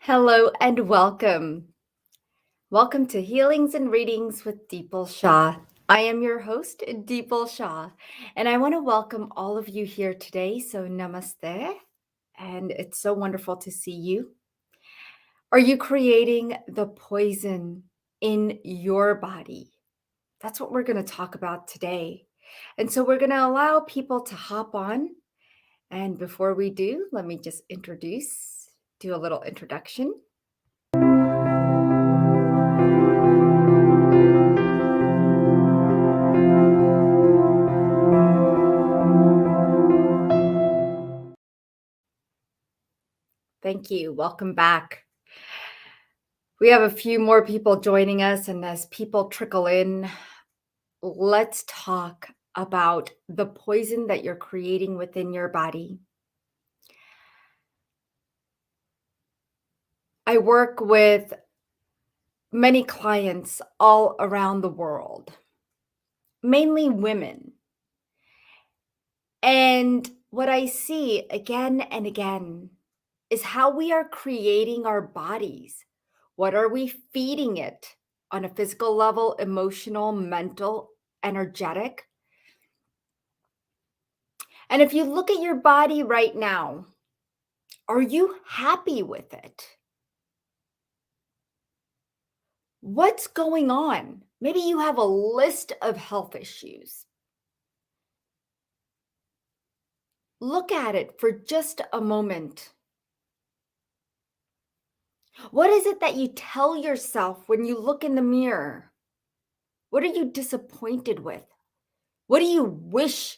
Hello and welcome. Welcome to Healings and Readings with Deepal Shah. I am your host, Deepal Shah, and I want to welcome all of you here today. So, namaste, and it's so wonderful to see you. Are you creating the poison in your body? That's what we're going to talk about today. And so, we're going to allow people to hop on. And before we do, let me just do a little introduction. Thank you. Welcome back. We have a few more people joining us, and as people trickle in, let's talk about the poison that you're creating within your body. I work with many clients all around the world, mainly women. And what I see again and again is how we are creating our bodies. What are we feeding it on a physical level, emotional, mental, energetic? And if you look at your body right now, are you happy with it? What's going on? Maybe you have a list of health issues. Look at it for just a moment. What is it that you tell yourself when you look in the mirror? What are you disappointed with? What do you wish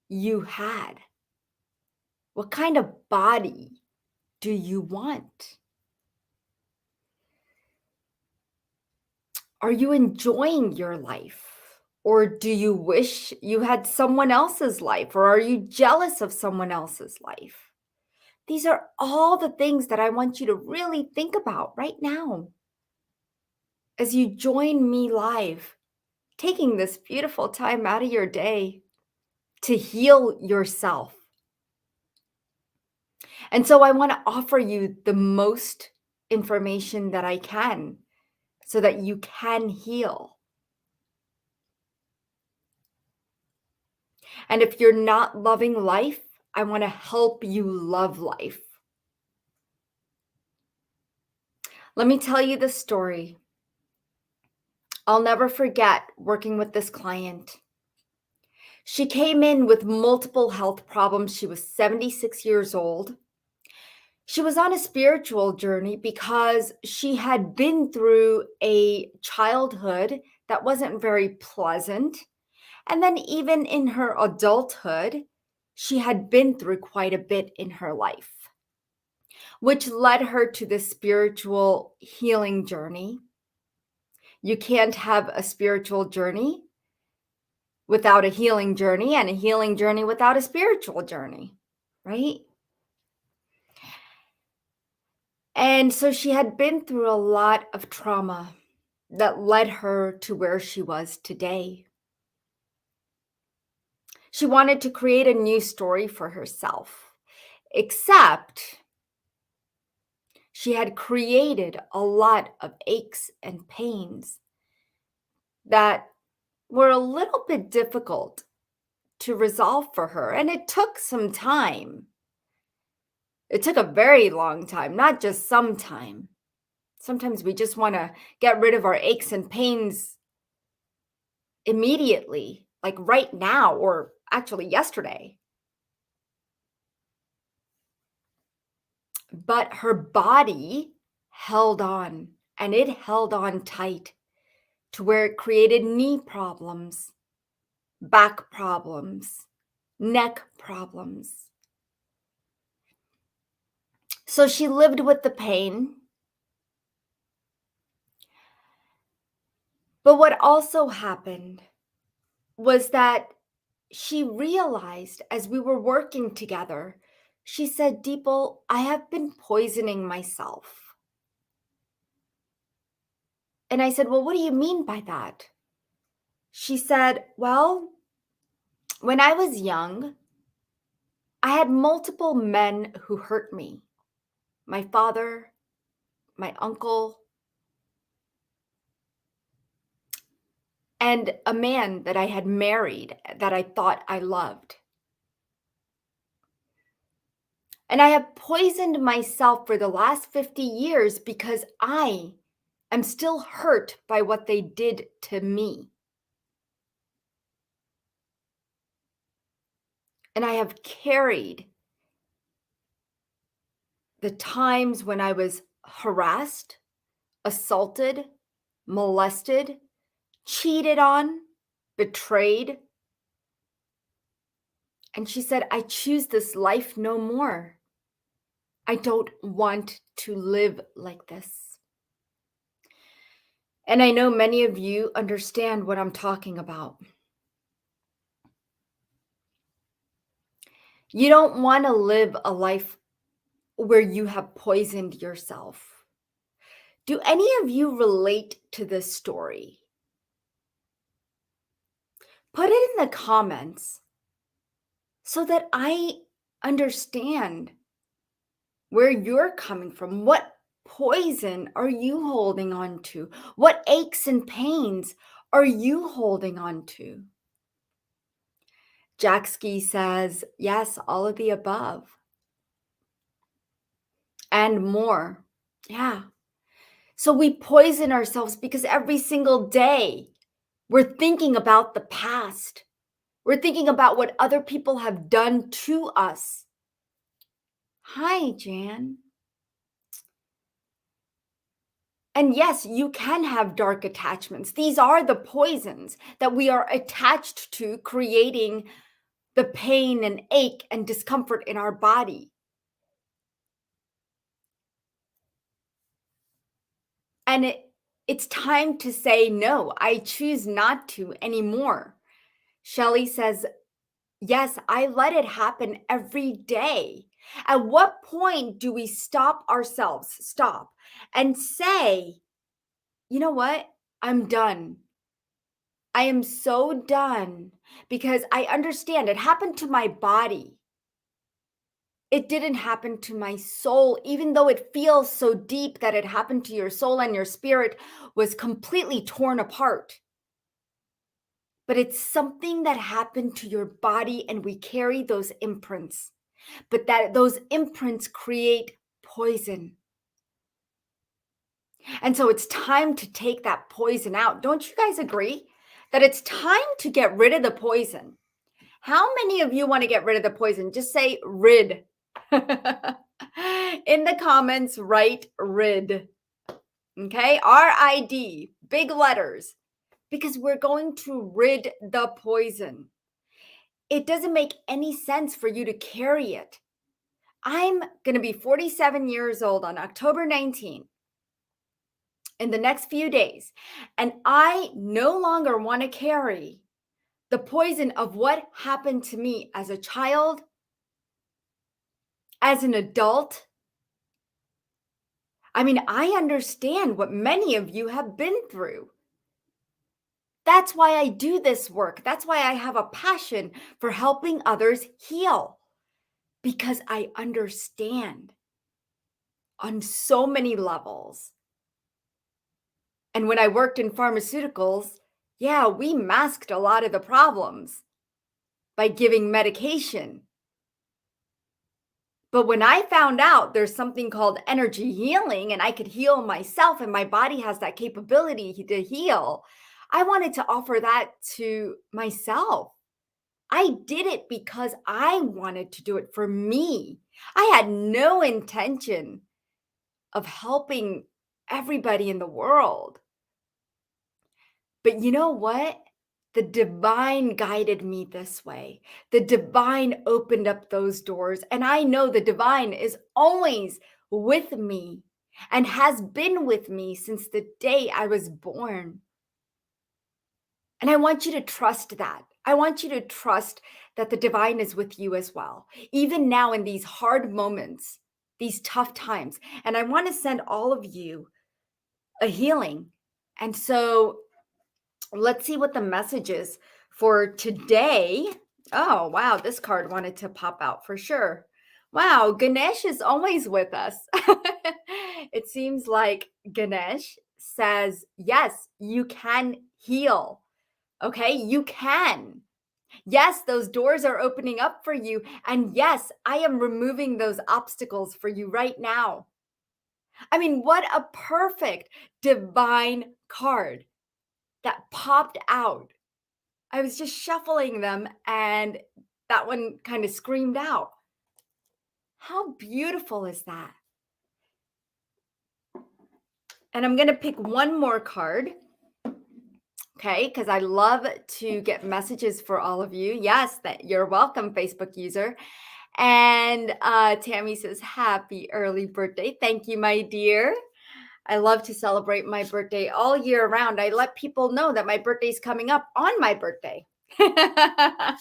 you had? What kind of body do you want? Are you enjoying your life? Or do you wish you had someone else's life? Or are you jealous of someone else's life? These are all the things that I want you to really think about right now as you join me live, taking this beautiful time out of your day to heal yourself. And so I want to offer you the most information that I can so that you can heal. And if you're not loving life, I want to help you love life. Let me tell you the story. I'll never forget working with this client. She came in with multiple health problems. She was 76 years old. She was on a spiritual journey because she had been through a childhood that wasn't very pleasant. And then, even in her adulthood, she had been through quite a bit in her life, which led her to the spiritual healing journey. You can't have a spiritual journey without a healing journey, and a healing journey without a spiritual journey, right? And so she had been through a lot of trauma that led her to where she was today. She wanted to create a new story for herself, except she had created a lot of aches and pains that were a little bit difficult to resolve for her. And it took some time. It took a very long time, not just some time. Sometimes we just want to get rid of our aches and pains immediately, like right now, or actually yesterday. But her body held on, and it held on tight to where it created knee problems, back problems, neck problems. So she lived with the pain. But what also happened was that she realized as we were working together, she said, Deepal, I have been poisoning myself. And I said, well, what do you mean by that? She said, well, when I was young, I had multiple men who hurt me. My father, my uncle, and a man that I had married that I thought I loved. And I have poisoned myself for the last 50 years because I am still hurt by what they did to me. And I have carried the times when I was harassed, assaulted, molested, cheated on, betrayed. And she said, I choose this life no more. I don't want to live like this. And I know many of you understand what I'm talking about. You don't want to live a life where you have poisoned yourself. Do any of you relate to this story? Put it in the comments so that I understand where you're coming from. What poison are you holding on to? What aches and pains are you holding on to? Jackski says, yes, all of the above and more. Yeah. So we poison ourselves because every single day we're thinking about the past. We're thinking about what other people have done to us. Hi, Jan. And yes, you can have dark attachments. These are the poisons that we are attached to, creating the pain and ache and discomfort in our body. And it's time to say, no, I choose not to anymore. Shelley says, yes, I let it happen every day. At what point do we stop and say, you know what? I'm done. I am so done, because I understand it happened to my body. It didn't happen to my soul, even though it feels so deep that it happened to your soul and your spirit was completely torn apart. But it's something that happened to your body, and we carry those imprints. But those imprints create poison. And so it's time to take that poison out. Don't you guys agree that it's time to get rid of the poison? How many of you want to get rid of the poison? Just say rid. In the comments, write rid. Okay, RID, big letters, because we're going to rid the poison. It doesn't make any sense for you to carry it. I'm going to be 47 years old on October 19th in the next few days, and I no longer want to carry the poison of what happened to me as a child, as an adult. I mean, I understand what many of you have been through. That's why I do this work. That's why I have a passion for helping others heal, because I understand on so many levels. And when I worked in pharmaceuticals, yeah, we masked a lot of the problems by giving medication. But when I found out there's something called energy healing, and I could heal myself and my body has that capability to heal, I wanted to offer that to myself. I did it because I wanted to do it for me. I had no intention of helping everybody in the world. But you know what? The divine guided me this way. The divine opened up those doors. And I know the divine is always with me and has been with me since the day I was born. And I want you to trust that. I want you to trust that the divine is with you as well, even now in these hard moments, these tough times. And I want to send all of you a healing. And so let's see what the message is for today. Oh, wow. This card wanted to pop out for sure. Wow. Ganesh is always with us. It seems like Ganesh says, yes, you can heal. Okay, you can. Yes, those doors are opening up for you. And yes, I am removing those obstacles for you right now. I mean, what a perfect divine card that popped out. I was just shuffling them and that one kind of screamed out. How beautiful is that? And I'm going to pick one more card. Okay, because I love to get messages for all of you. Yes, that you're welcome, Facebook user. And Tammy says, happy early birthday. Thank you, my dear. I love to celebrate my birthday all year round. I let people know that my birthday's coming up on my birthday. I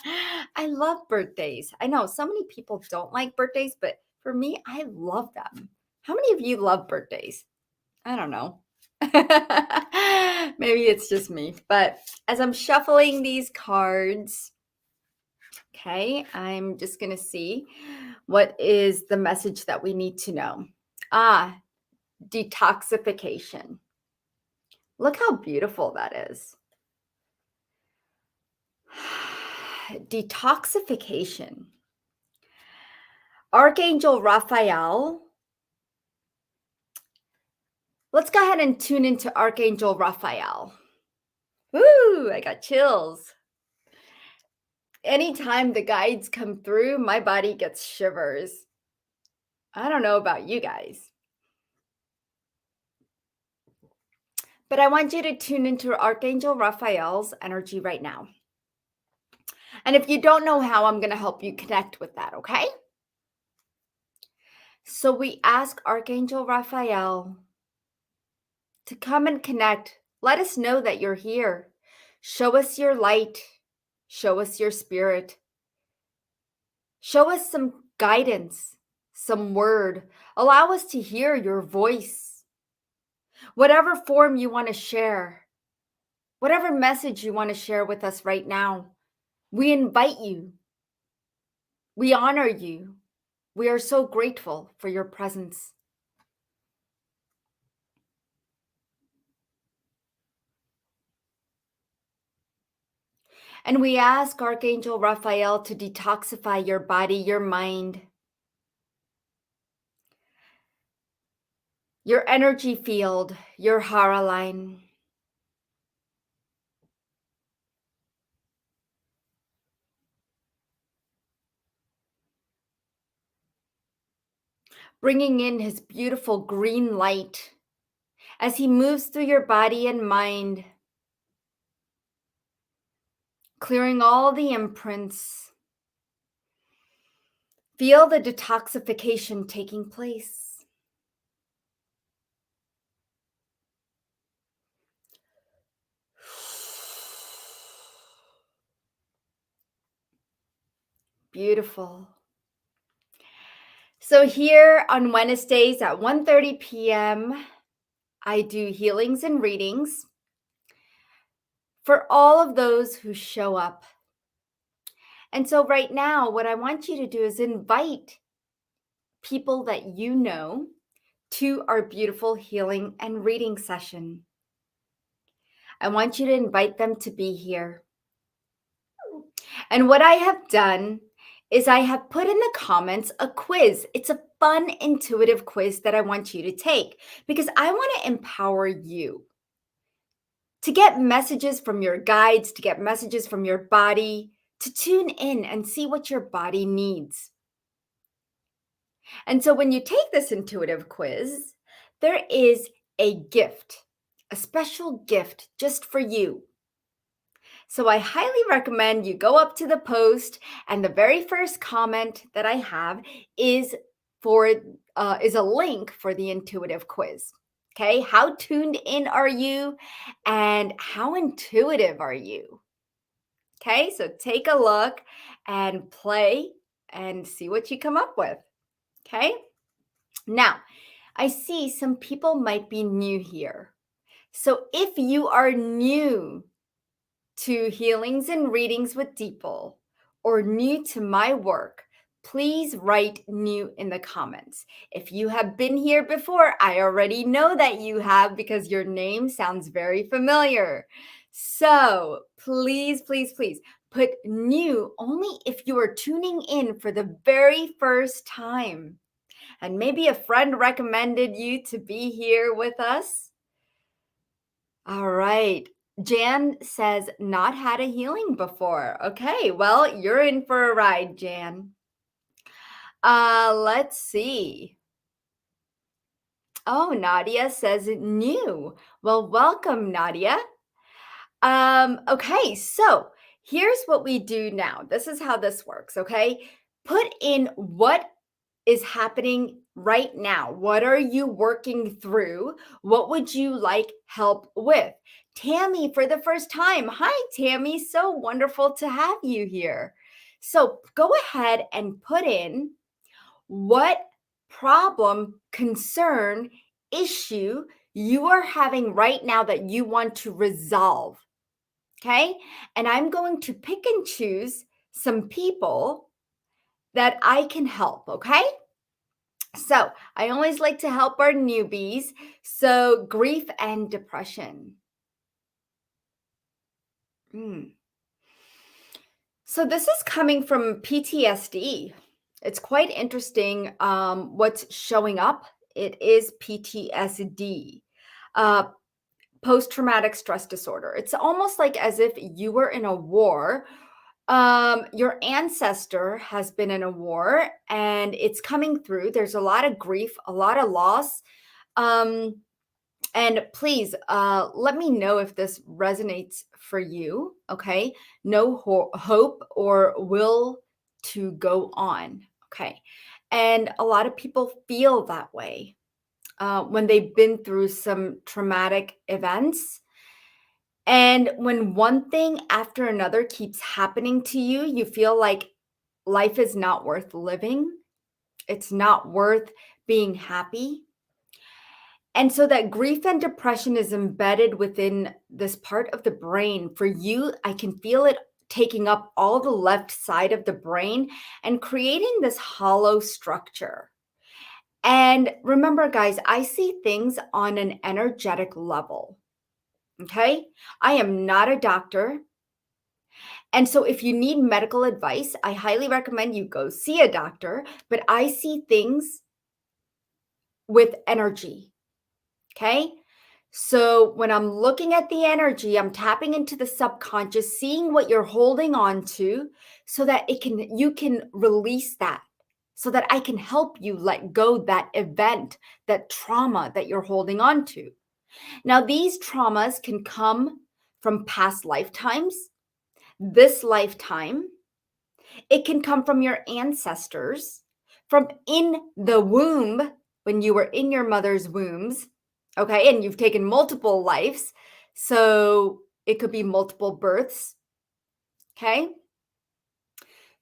love birthdays. I know so many people don't like birthdays, but for me, I love them. How many of you love birthdays? I don't know. Maybe it's just me. But as I'm shuffling these cards, okay, I'm just going to see what is the message that we need to know. Detoxification. Look how beautiful that is. Detoxification. Archangel Raphael. Let's go ahead and tune into Archangel Raphael. Woo, I got chills. Anytime the guides come through, my body gets shivers. I don't know about you guys. But I want you to tune into Archangel Raphael's energy right now. And if you don't know how, I'm going to help you connect with that, okay? So we ask Archangel Raphael to come and connect. Let us know that you're here. Show us your light. Show us your spirit. Show us some guidance, some word. Allow us to hear your voice. Whatever form you want to share, whatever message you want to share with us right now, we invite you. We honor you. We are so grateful for your presence. And we ask Archangel Raphael to detoxify your body, your mind, your energy field, your hara line. Bringing in his beautiful green light as he moves through your body and mind, clearing all the imprints. Feel the detoxification taking place. Beautiful. So here on Wednesdays at 1:30 p.m., I do healings and readings for all of those who show up. And so right now, what I want you to do is invite people that you know to our beautiful healing and reading session. I want you to invite them to be here. And what I have done is I have put in the comments a quiz. It's a fun, intuitive quiz that I want you to take because I want to empower you to get messages from your guides, to get messages from your body, to tune in and see what your body needs. And so when you take this intuitive quiz, there is a gift, a special gift just for you. So I highly recommend you go up to the post, and the very first comment that I have is a link for the intuitive quiz. Okay, how tuned in are you, and how intuitive are you? Okay, so take a look and play and see what you come up with. Okay, now I see some people might be new here. So if you are new to Healings and Readings with Deepal or new to my work, please write new in the comments. If you have been here before, I already know that you have because your name sounds very familiar. So please, please, please put new only if you are tuning in for the very first time. And maybe a friend recommended you to be here with us. All right. Jan says, not had a healing before. Okay, well, you're in for a ride, Jan. Let's see. Oh, Nadia says new. Well, welcome, Nadia. Okay, so here's what we do now. This is how this works, okay? Put in what is happening right now. What are you working through? What would you like help with? Tammy, for the first time. Hi, Tammy. So wonderful to have you here. So go ahead and put in what problem, concern, issue you are having right now that you want to resolve. Okay. And I'm going to pick and choose some people that I can help. Okay. So I always like to help our newbies. So grief and depression. Mm. So this is coming from PTSD. It's quite interesting what's showing up. It is PTSD, uh, post-traumatic stress disorder. It's almost like as if you were in a war. Your ancestor has been in a war and it's coming through. There's a lot of grief, a lot of loss. Um, and please let me know if this resonates for you. Okay. No hope or will to go on. Okay. And a lot of people feel that way when they've been through some traumatic events. And when one thing after another keeps happening to you, you feel like life is not worth living. It's not worth being happy. And so that grief and depression is embedded within this part of the brain. For you, I can feel it taking up all the left side of the brain and creating this hollow structure. And remember, guys, I see things on an energetic level. Okay. I am not a doctor. And so if you need medical advice, I highly recommend you go see a doctor. But I see things with energy. Okay. So when I'm looking at the energy, I'm tapping into the subconscious, seeing what you're holding on to so that you can release that, so that I can help you let go that event, that trauma that you're holding on to. Now, these traumas can come from past lifetimes, this lifetime. It can come from your ancestors, from in the womb when you were in your mother's wombs. Okay. And you've taken multiple lives. So it could be multiple births. Okay.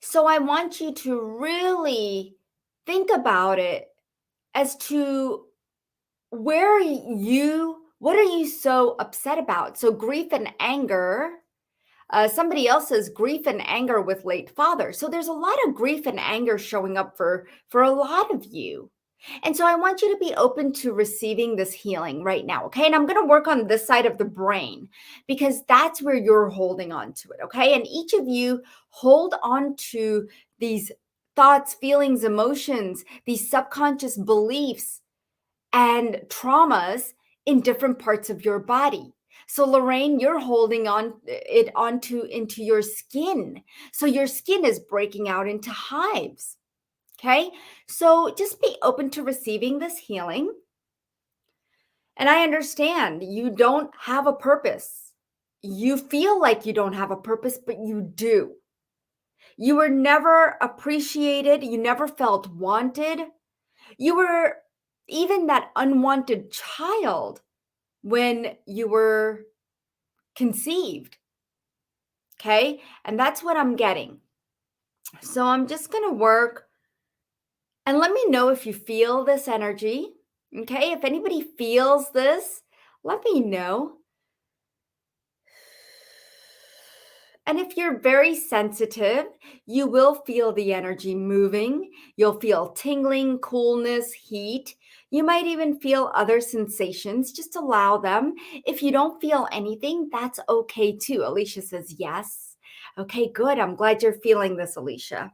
So I want you to really think about it as to what are you so upset about? So grief and anger. Somebody else says grief and anger with late father. So there's a lot of grief and anger showing up for a lot of you. And so I want you to be open to receiving this healing right now. Okay. And I'm going to work on this side of the brain because that's where you're holding on to it. Okay. And each of you hold on to these thoughts, feelings, emotions, these subconscious beliefs and traumas in different parts of your body. So Lorraine, you're holding on it onto into your skin. So your skin is breaking out into hives. Okay? So just be open to receiving this healing. And I understand you don't have a purpose. You feel like you don't have a purpose, but you do. You were never appreciated, you never felt wanted. You were even that unwanted child when you were conceived. Okay. And that's what I'm getting. So I'm just going to work and let me know if you feel this energy. Okay. If anybody feels this, let me know. And if you're very sensitive, you will feel the energy moving. You'll feel tingling, coolness, heat. You might even feel other sensations. Just allow them. If you don't feel anything, that's okay too. Alicia says yes. Okay, good. I'm glad you're feeling this, Alicia.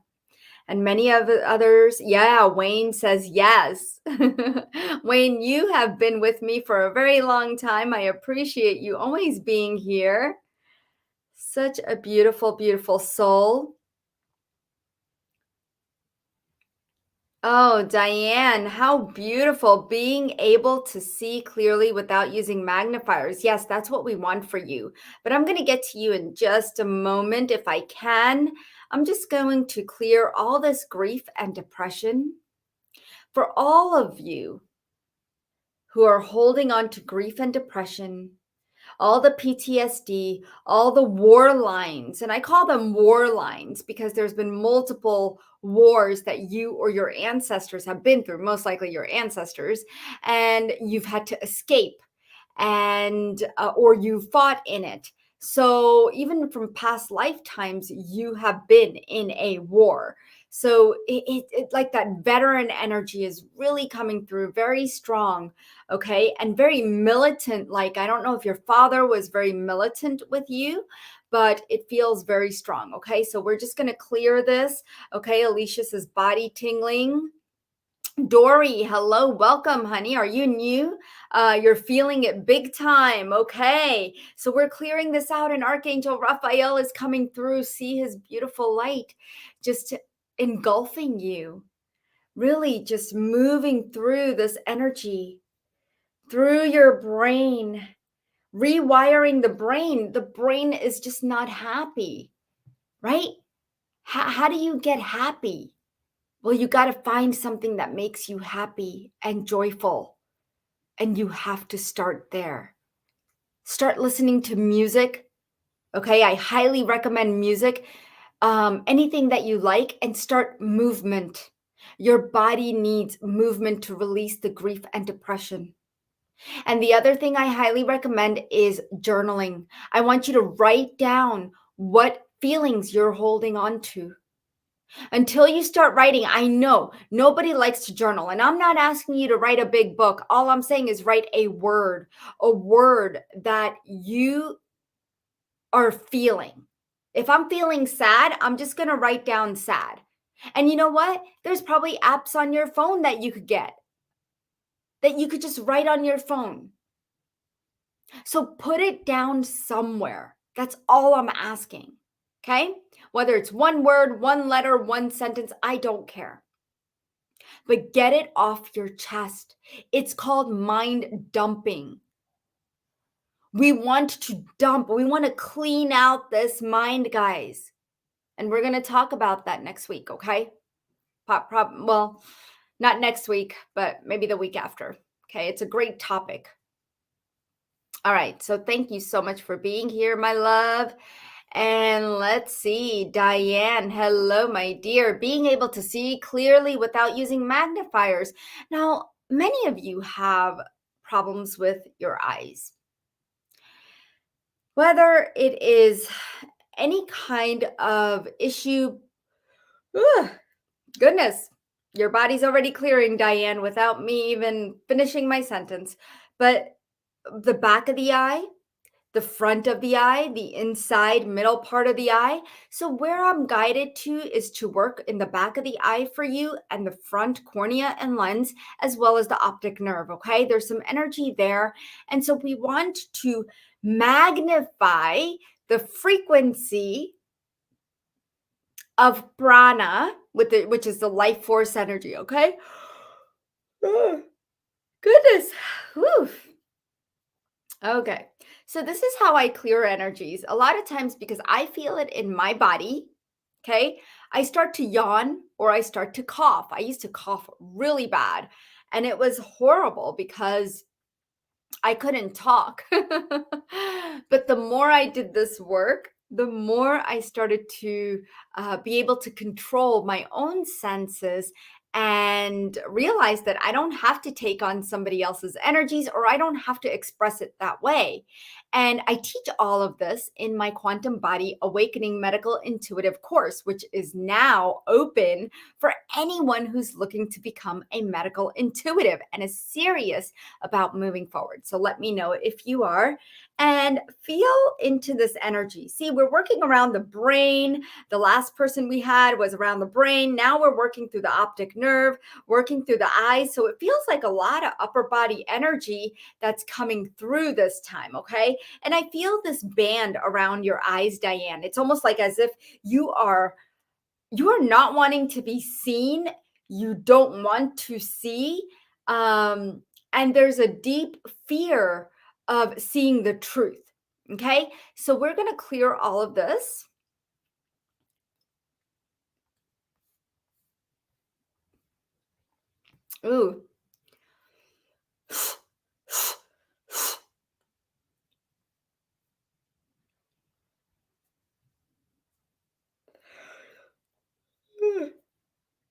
And many of the others, yeah, Wayne says yes. Wayne, you have been with me for a very long time. I appreciate you always being here. Such a beautiful, beautiful soul. Oh, Diane, how beautiful being able to see clearly without using magnifiers. Yes, that's what we want for you. But I'm going to get to you in just a moment if I can. I'm just going to clear all this grief and depression for all of you who are holding on to grief and depression, all the PTSD, all the war lines. And I call them war lines because there's been multiple wars that you or your ancestors have been through, most likely your ancestors, and you've had to escape and or you fought in it. So even from past lifetimes, you have been in a war. So it like that veteran energy is really coming through very strong, okay, and very militant. Like I don't know if your father was very militant with you, but it feels very strong. Okay, so we're just going to clear this. Okay, Alicia says body tingling. Dory, hello, welcome, honey. Are you new? You're feeling it big time. Okay, so we're clearing this out, and Archangel Raphael is coming through. See his beautiful light just engulfing you, really just moving through this energy, through your brain, rewiring the brain. The brain is just not happy, right? How do you get happy? Well, you got to find something that makes you happy and joyful. And you have to start there. Start listening to music. Okay, I highly recommend music. Anything that you like, and start movement. Your body needs movement to release the grief and depression. And the other thing I highly recommend is journaling. I want you to write down what feelings you're holding on to. Until you start writing, I know nobody likes to journal, and I'm not asking you to write a big book. All I'm saying is write a word that you are feeling. If I'm feeling sad, I'm just going to write down sad. And you know what? There's probably apps on your phone that you could get that you could just write on your phone. So put it down somewhere. That's all I'm asking. Okay? Whether it's one word, one letter, one sentence, I don't care. But get it off your chest. It's called mind dumping. We want to dump, we want to clean out this mind, guys. And we're going to talk about that next week, okay? Well, not next week, but maybe the week after. Okay, it's a great topic. All right, so thank you so much for being here, my love. And let's see, Diane, hello, my dear. Being able to see clearly without using magnifiers. Now, many of you have problems with your eyes. Whether it is any kind of issue, goodness, your body's already clearing, Diane, without me even finishing my sentence. But the back of the eye, the front of the eye, the inside middle part of the eye. So where I'm guided to is to work in the back of the eye for you and the front cornea and lens, as well as the optic nerve. Okay, there's some energy there. And so we want to magnify the frequency of prana, which is the life force energy. Okay. Oh, goodness. Whew. Okay. So this is how I clear energies. A lot of times because I feel it in my body, okay? I start to yawn or I start to cough. I used to cough really bad and it was horrible because I couldn't talk. But the more I did this work, the more I started to be able to control my own senses and realize that I don't have to take on somebody else's energies or I don't have to express it that way. And I teach all of this in my Quantum Body Awakening Medical Intuitive course, which is now open for anyone who's looking to become a medical intuitive and is serious about moving forward. So let me know if you are and feel into this energy. See, we're working around the brain. The last person we had was around the brain. Now we're working through the optic nerve, working through the eyes. So it feels like a lot of upper body energy that's coming through this time. Okay. And I feel this band around your eyes, Diane. It's almost like as if you are not wanting to be seen. You don't want to see. And there's a deep fear of seeing the truth. Okay. So we're going to clear all of this. Ooh.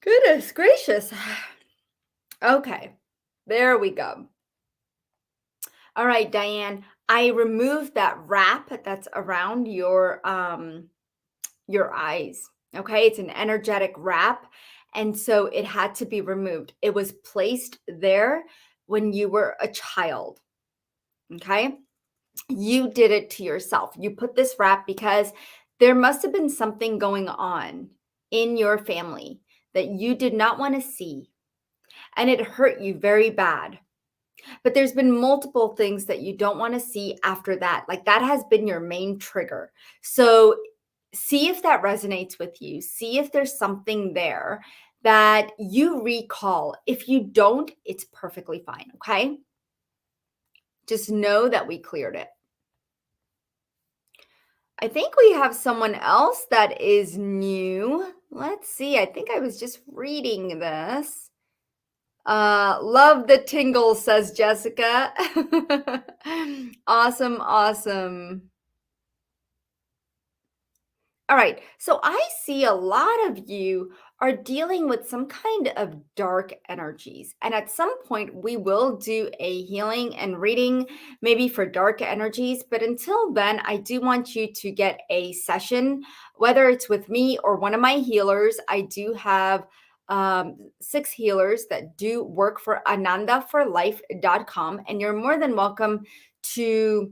Goodness gracious. Okay. There we go. All right, Diane. I removed that wrap that's around your eyes. Okay? It's an energetic wrap, and so it had to be removed. It was placed there when you were a child. Okay? You did it to yourself. You put this wrap because there must have been something going on in your family that you did not want to see, and it hurt you very bad. But there's been multiple things that you don't want to see after that. Like that has been your main trigger. So see if that resonates with you. See if there's something there that you recall. If you don't, it's perfectly fine. Okay. Just know that we cleared it. I think we have someone else that is new. Let's see. I think I was just reading this. Love the tingle, says Jessica. Awesome, awesome. All right. So I see a lot of you are dealing with some kind of dark energies. And at some point, we will do a healing and reading, maybe for dark energies. But until then, I do want you to get a session, whether it's with me or one of my healers. I do have 6 healers that do work for anandaforlife.com. And you're more than welcome to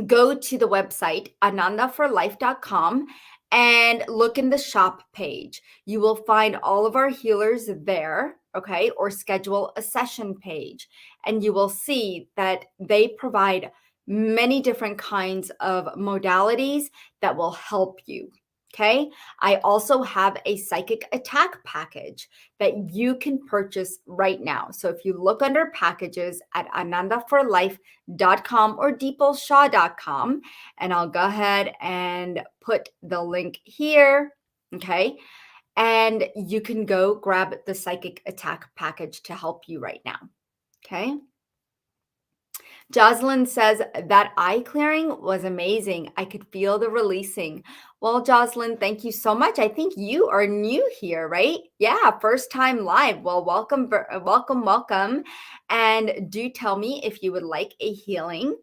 go to the website anandaforlife.com and look in the shop page. You will find all of our healers there, okay, or schedule a session page. And you will see that they provide many different kinds of modalities that will help you. Okay. I also have a psychic attack package that you can purchase right now. So if you look under packages at anandaforlife.com or deepolshaw.com, and I'll go ahead and put the link here. Okay. And you can go grab the psychic attack package to help you right now. Okay. Jocelyn says that eye clearing was amazing. I could feel the releasing. Well, Jocelyn, thank you so much. I think you are new here, right? Yeah, first time live. Well, welcome, welcome, welcome. And do tell me if you would like a healing.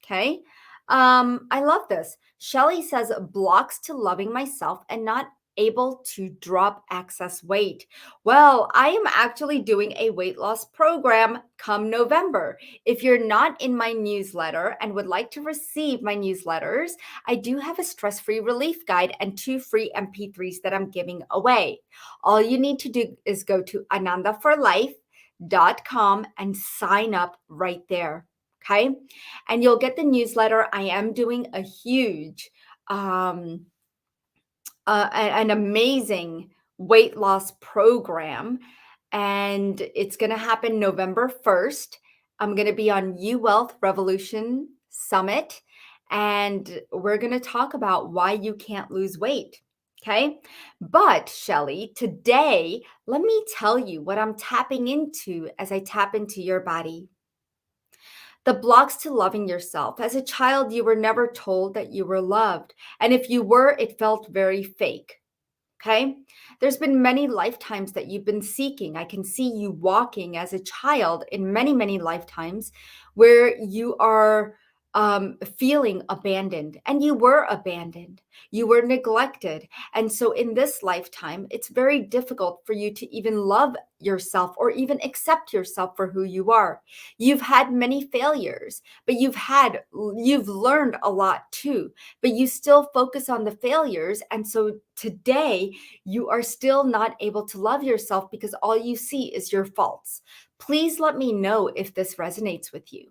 Okay. I love this. Shelly says blocks to loving myself and not able to drop excess weight. Well, I am actually doing a weight loss program come November. If you're not in my newsletter and would like to receive my newsletters, I do have a stress-free relief guide and 2 free MP3s that I'm giving away. All you need to do is go to anandaforlife.com and sign up right there. Okay. And you'll get the newsletter. I am doing a huge, an amazing weight loss program, and it's going to happen November 1st. I'm going to be on U Wealth Revolution Summit, and we're going to talk about why you can't lose weight. Okay. But Shelly, today, let me tell you what I'm tapping into as I tap into your body. The blocks to loving yourself. As a child, you were never told that you were loved. And if you were, it felt very fake. Okay. There's been many lifetimes that you've been seeking. I can see you walking as a child in many, many lifetimes where you are feeling abandoned, and you were abandoned. You were neglected. And so in this lifetime, it's very difficult for you to even love yourself or even accept yourself for who you are. You've had many failures, but you've learned a lot too, but you still focus on the failures. And so today, you are still not able to love yourself because all you see is your faults. Please let me know if this resonates with you.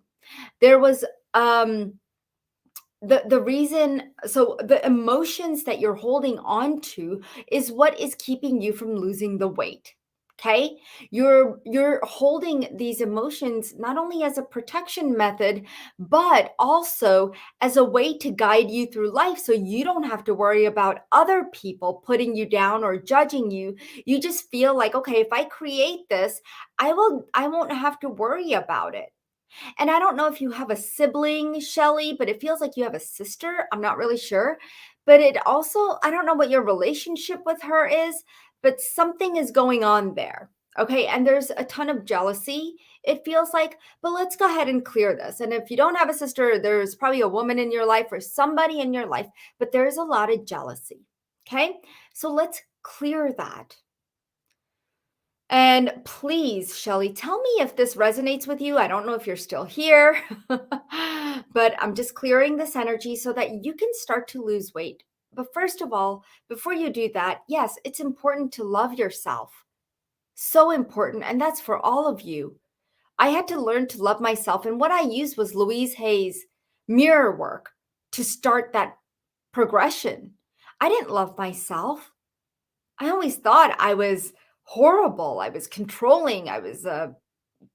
There was um the reason, so the emotions that you're holding on to is what is keeping you from losing the weight. Okay? You're holding these emotions not only as a protection method, but also as a way to guide you through life so you don't have to worry about other people putting you down or judging you. You just feel like, okay, if I create this, I won't have to worry about it. And I don't know if you have a sibling, Shelly, but it feels like you have a sister. I'm not really sure. But it also, I don't know what your relationship with her is, but something is going on there. Okay. And there's a ton of jealousy, it feels like. But let's go ahead and clear this. And if you don't have a sister, there's probably a woman in your life or somebody in your life, but there's a lot of jealousy. Okay. So let's clear that. And please, Shelly, tell me if this resonates with you. I don't know if you're still here, but I'm just clearing this energy so that you can start to lose weight. But first of all, before you do that, yes, it's important to love yourself. So important. And that's for all of you. I had to learn to love myself. And what I used was Louise Hay's mirror work to start that progression. I didn't love myself. I always thought I was horrible. I was controlling. I was a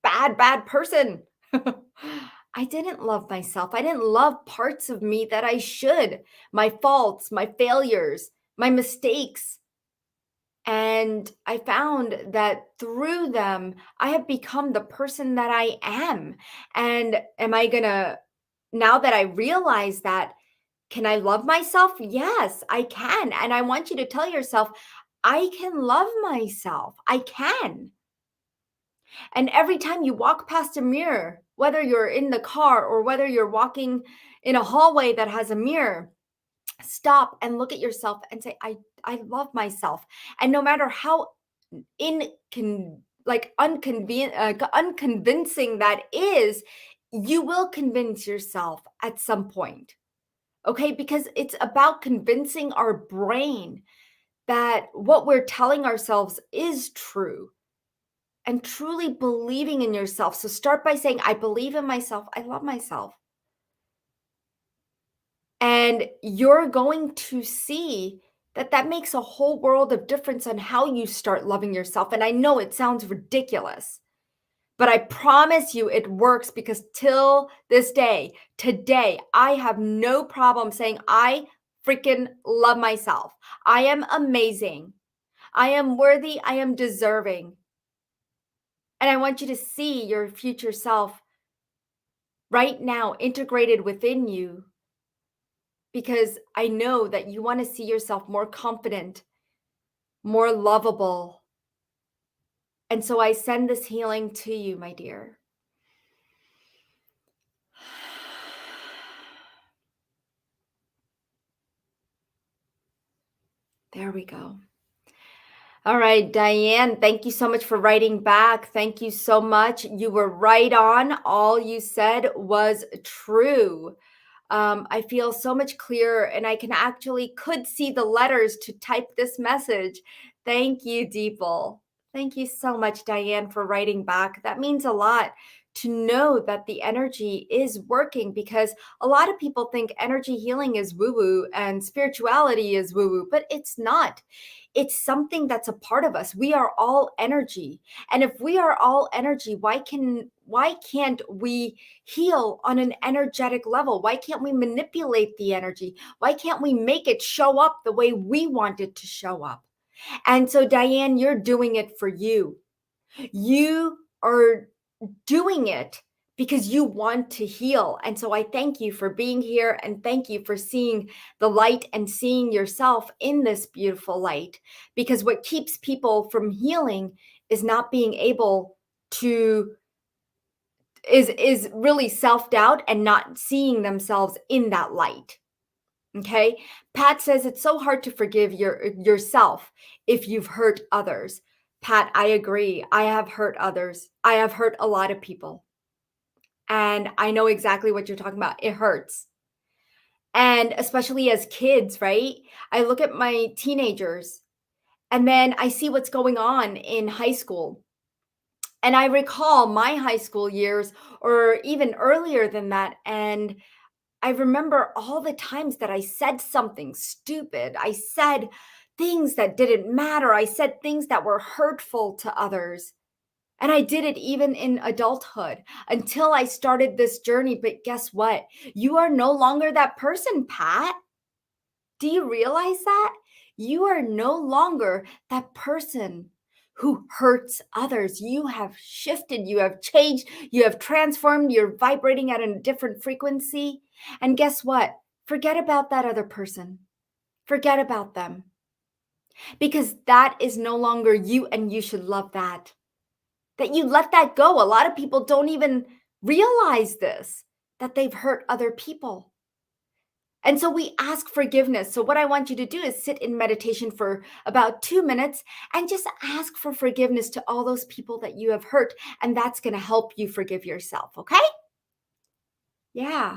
bad, bad person. I didn't love myself. I didn't love parts of me that I should, my faults, my failures, my mistakes. And I found that through them, I have become the person that I am. And am I going to, now that I realize that, can I love myself? Yes, I can. And I want you to tell yourself, I can love myself. I can. And every time you walk past a mirror, whether you're in the car or whether you're walking in a hallway that has a mirror, stop and look at yourself and say, I love myself. And no matter how unconvincing that is, you will convince yourself at some point. Okay, because it's about convincing our brain that what we're telling ourselves is true and truly believing in yourself. So start by saying, I believe in myself. I love myself. And you're going to see that that makes a whole world of difference on how you start loving yourself. And I know it sounds ridiculous, but I promise you it works, because till this day, today, I have no problem saying I freaking love myself. I am amazing. I am worthy. I am deserving. And I want you to see your future self right now integrated within you, because I know that you want to see yourself more confident, more lovable. And so I send this healing to you, my dear. There we go. All right, Diane, thank you so much for writing back. Thank you so much. You were right on. All you said was true. I feel so much clearer, and I can actually could see the letters to type this message. Thank you, Deeple. Thank you so much, Diane, for writing back. That means a lot to know that the energy is working, because a lot of people think energy healing is woo woo and spirituality is woo woo, but it's not. It's something that's a part of us. We are all energy. And if we are all energy, why can't we heal on an energetic level? Why can't we manipulate the energy? Why can't we make it show up the way we want it to show up? And so, Diane, you're doing it for you. You are doing it because you want to heal. And so I thank you for being here and thank you for seeing the light and seeing yourself in this beautiful light. Because what keeps people from healing is not being able to is really self-doubt and not seeing themselves in that light. Okay? Pat says it's so hard to forgive yourself if you've hurt others. Pat, I agree. I have hurt others. I have hurt a lot of people. And I know exactly what you're talking about. It hurts. And especially as kids, right? I look at my teenagers and then I see what's going on in high school. And I recall my high school years or even earlier than that. And I remember all the times that I said something stupid. I said things that didn't matter. I said things that were hurtful to others. And I did it even in adulthood until I started this journey. But guess what? You are no longer that person, Pat. Do you realize that? You are no longer that person who hurts others. You have shifted, you have changed, you have transformed, you're vibrating at a different frequency. And guess what? Forget about that other person. Forget about them because that is no longer you, and you should love that. That you let that go. A lot of people don't even realize this, that they've hurt other people. And so we ask forgiveness. So, what I want you to do is sit in meditation for about 2 minutes and just ask for forgiveness to all those people that you have hurt. And that's going to help you forgive yourself. Okay? Yeah.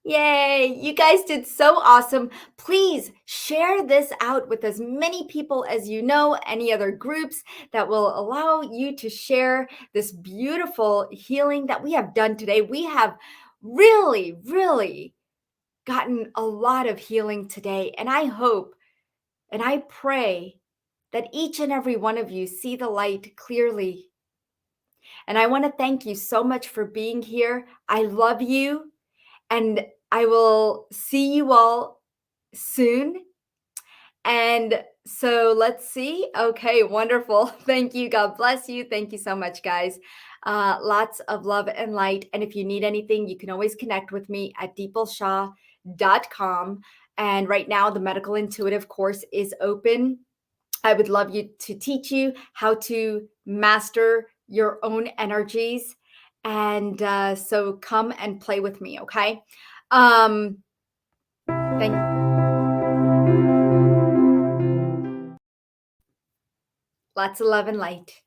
Yay. You guys did so awesome. Please share this out with as many people as you know, any other groups that will allow you to share this beautiful healing that we have done today. We have really, really gotten a lot of healing today. And I hope and I pray that each and every one of you see the light clearly. And I want to thank you so much for being here. I love you. And I will see you all soon. And so let's see. Okay, wonderful. Thank you. God bless you. Thank you so much, guys. Lots of love and light. And if you need anything, you can always connect with me at deepalshaw.com. And right now, the Medical Intuitive course is open. I would love you to teach you how to master your own energies. And so come and play with me, okay? Um, thank Lots of love and light.